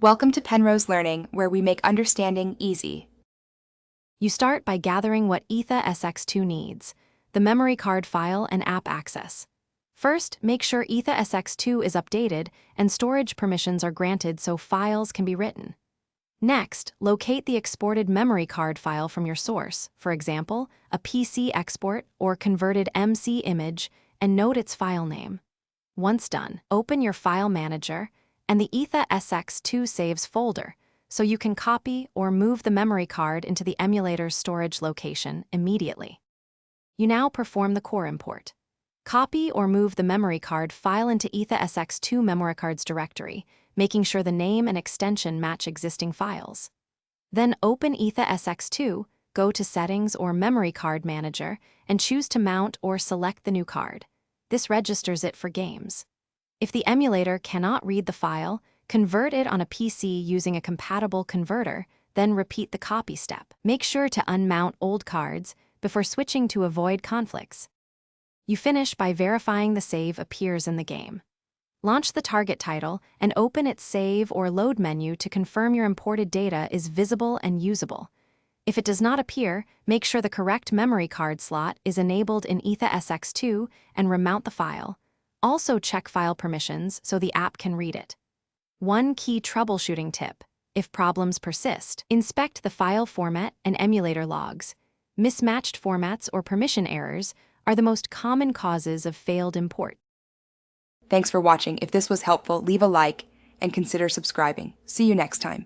Welcome to Penrose Learning, where we make understanding easy. You start by gathering what Aethersx2 needs: the memory card file and app access. First, make sure Aethersx2 is updated and storage permissions are granted so files can be written. Next, locate the exported memory card file from your source, for example, a PC export or converted MC image, and note its file name. Once done, open your file manager and the Aethersx2 saves folder, so you can copy or move the memory card into the emulator's storage location immediately. You now perform the core import. Copy or move the memory card file into Aethersx2 memory cards directory, making sure the name and extension match existing files. Then open Aethersx2, go to Settings or Memory Card Manager, and choose to mount or select the new card. This registers it for games. If the emulator cannot read the file, convert it on a PC using a compatible converter, then repeat the copy step. Make sure to unmount old cards before switching to avoid conflicts. You finish by verifying the save appears in the game. Launch the target title and open its Save or Load menu to confirm your imported data is visible and usable. If it does not appear, make sure the correct memory card slot is enabled in Aethersx2 and remount the file. Also check file permissions so the app can read it. One key troubleshooting tip: if problems persist, inspect the file format and emulator logs. Mismatched formats or permission errors are the most common causes of failed import. Thanks for watching. If this was helpful, leave a like and consider subscribing. See you next time.